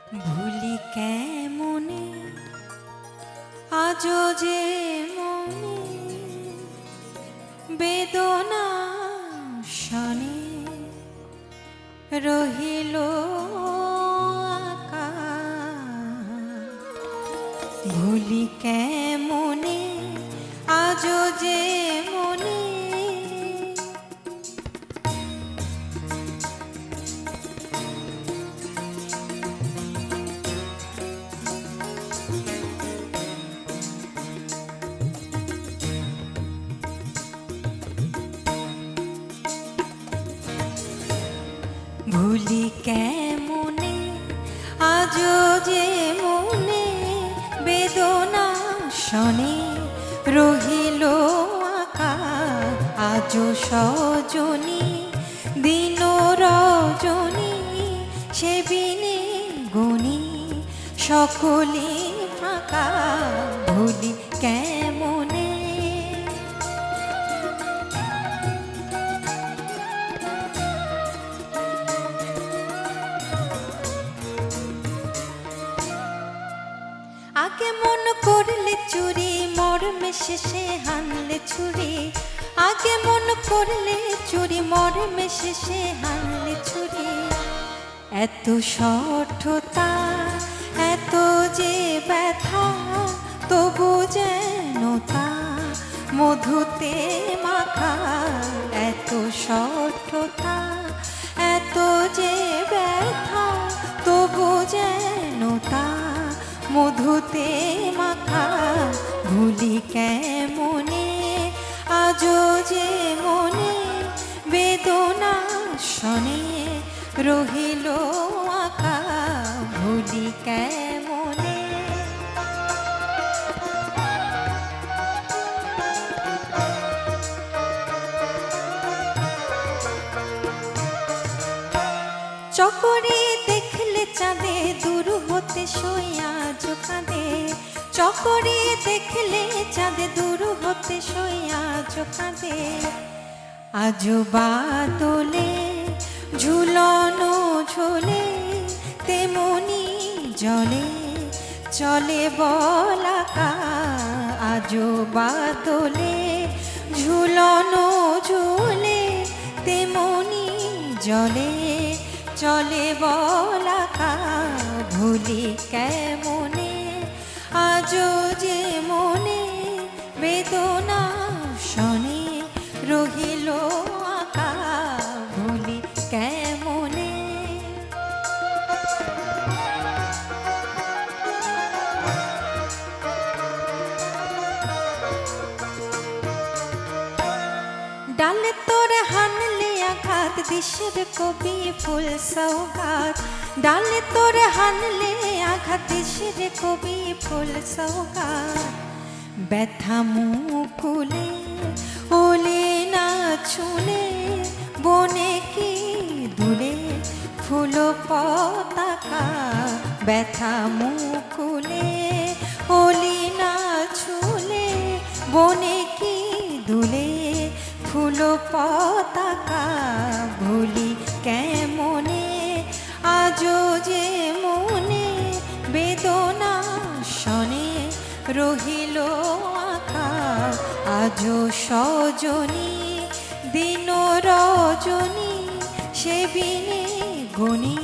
ভুলি কেমনে আজও যে মনে বেদনা শনে রহিল আকা। ভুলি কেমনে আজও যে মনে ভুলি কেমনে আজও যে মনে বেদনা শনে রহিল আকা। আজও সজনী দিন রজনী সে বিনে গুণী সকলে ফাঁকা। ভুলি কেমনে আগে মন করলে চুরি মরমে শেষে হানলে ছুরি। আগে মন করলে চুরি মরমে শেষে হানলে ছুরি। এত সঠতা এত যে ব্যথা তবু যেন তা মধুতে মাখা। এত সঠতা এত যে ব্যথা তবু যেন তা মধুতে মাখা। ভুলি কেমনে আজও যে মনে বেদনা শনে রহিল আকা। ভুলি কেমনে চকরি দেখলে চাঁদে দূর হতে সইয়া কাঁদে। চকরি দেখলে চাঁদে দূর হতে সইয়া কাঁদে। আজো বাদলে ঝুলনো ঝোলে তেমনি জলে চলে বলাকা। আজো বাদলে ঝুলনো ঝোলে তেমনি জলে চলে বলাকা। ভুলি কেমনে আজও যে মনে বেদনা শনে রহিল আকা। ভুলি কেমনে ডালে তোর হানলে আঘাত দিশের কবি ফুল সৌগাত। ডালে তোর হানলে আঘাত দিশের কবি ফুল সৌগাত। ব্যথা মুকুলে ওলে না ছুলে বনে কি দুলে ফুল পতাকা। ব্যথা মুকুলে ওলি না ছুলে বনে কি দুলে ফুল পতাকা। ভুলি কেমনে আজও যে মনে বেদনা শনে রহিল আকা। আজও সজনী দিন রজনী সে বিনে গুণী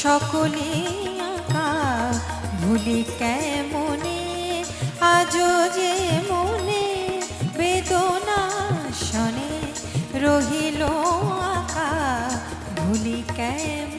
সকলে আকা। ভুলি কেমনে আজও যে মনে বেদনা শনে রহিল আকা। ভুলি কেমনে